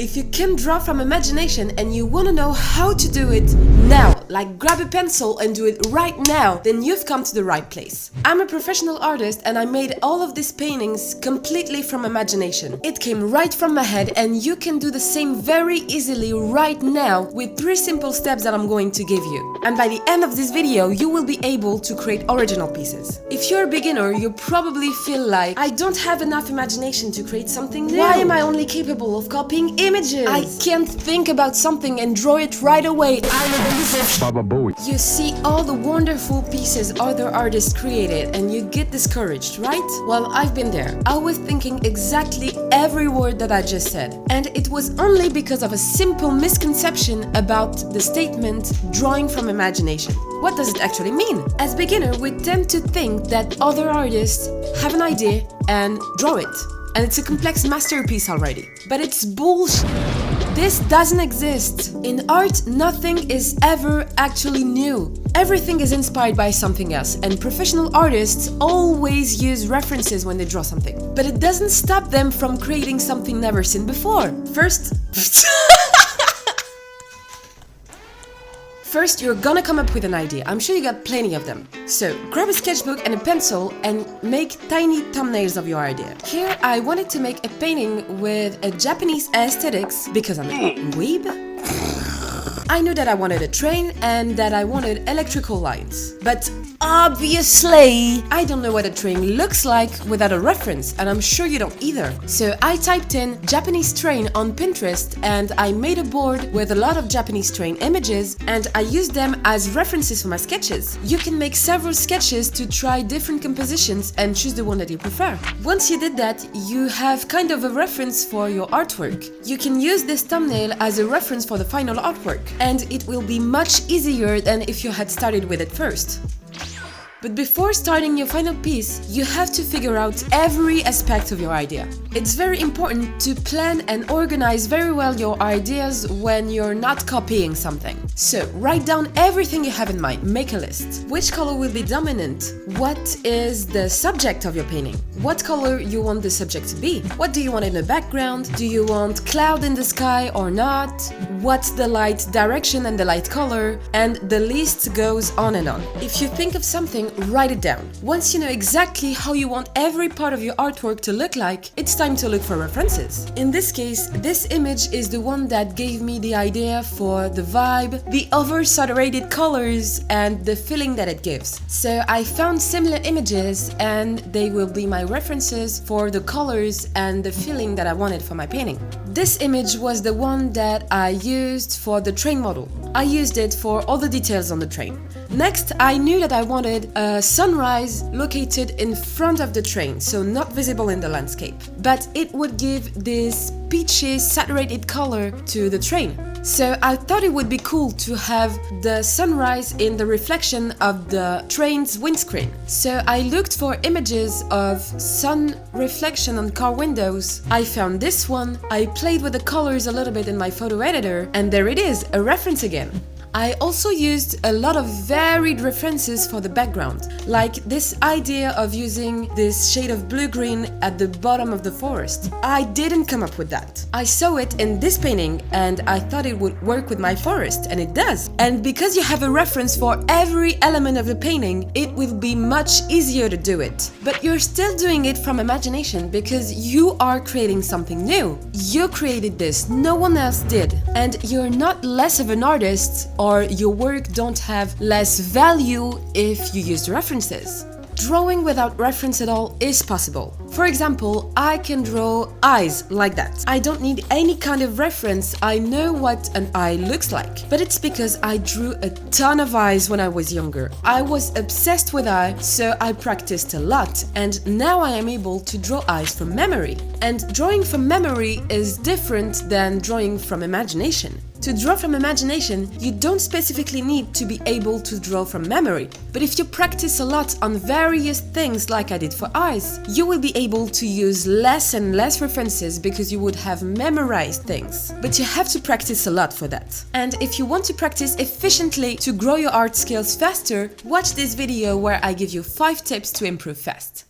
If you can draw from imagination and you want to know how to do it now, like grab a pencil and do it right now, then you've come to the right place. I'm a professional artist and I made all of these paintings completely from imagination. It came right from my head, and you can do the same very easily right now with 3 simple steps that I'm going to give you. And by the end of this video, you will be able to create original pieces. If you're a beginner, you probably feel like, I don't have enough imagination to create something new. Why am I only capable of copying images? I can't think about something and draw it right away. I'm elusive. Baba Booey. You see all the wonderful pieces other artists created and you get discouraged, right? Well, I've been there. I was thinking exactly every word that I just said. And it was only because of a simple misconception about the statement drawing from imagination. What does it actually mean? As beginners, we tend to think that other artists have an idea and draw it. And it's a complex masterpiece already. But it's bullshit. This doesn't exist. In art, nothing is ever actually new. Everything is inspired by something else, and professional artists always use references when they draw something. But it doesn't stop them from creating something never seen before. First, you're gonna come up with an idea. I'm sure you got plenty of them. So, grab a sketchbook and a pencil and make tiny thumbnails of your idea. Here, I wanted to make a painting with a Japanese aesthetics because I'm a weeb. I knew that I wanted a train and that I wanted electrical lines. But obviously, I don't know what a train looks like without a reference, and I'm sure you don't either. So I typed in Japanese train on Pinterest and I made a board with a lot of Japanese train images, and I used them as references for my sketches. You can make several sketches to try different compositions and choose the one that you prefer. Once you did that, you have kind of a reference for your artwork. You can use this thumbnail as a reference for the final artwork, and it will be much easier than if you had started with it first. But before starting your final piece, you have to figure out every aspect of your idea. It's very important to plan and organize very well your ideas when you're not copying something. So, write down everything you have in mind, make a list. Which color will be dominant? What is the subject of your painting? What color you want the subject to be? What do you want in the background? Do you want cloud in the sky or not? What's the light direction and the light color? And the list goes on and on. If you think of something, write it down. Once you know exactly how you want every part of your artwork to look like, it's time to look for references. In this case, this image is the one that gave me the idea for the vibe, the oversaturated colors, and the feeling that it gives. So I found similar images and they will be my references for the colors and the feeling that I wanted for my painting. This image was the one that I used for the train model. I used it for all the details on the train. Next, I knew that I wanted a sunrise located in front of the train, so not visible in the landscape. But it would give this peachy, saturated color to the train. So I thought it would be cool to have the sunrise in the reflection of the train's windscreen. So I looked for images of sun reflection on car windows. I found this one. I played with the colors a little bit in my photo editor, and there it is, a reference again. I also used a lot of varied references for the background, like this idea of using this shade of blue-green at the bottom of the forest. I didn't come up with that. I saw it in this painting and I thought it would work with my forest, and it does. And because you have a reference for every element of the painting, it will be much easier to do it. But you're still doing it from imagination because you are creating something new. You created this, no one else did. And you're not less of an artist, or your work don't have less value if you use the references. Drawing without reference at all is possible. For example, I can draw eyes like that. I don't need any kind of reference, I know what an eye looks like. But it's because I drew a ton of eyes when I was younger. I was obsessed with eyes, so I practiced a lot, and now I am able to draw eyes from memory. And drawing from memory is different than drawing from imagination. To draw from imagination, you don't specifically need to be able to draw from memory. But if you practice a lot on various things like I did for eyes, you will be able to use less and less references because you would have memorized things. But you have to practice a lot for that. And if you want to practice efficiently to grow your art skills faster, watch this video where I give you 5 tips to improve fast.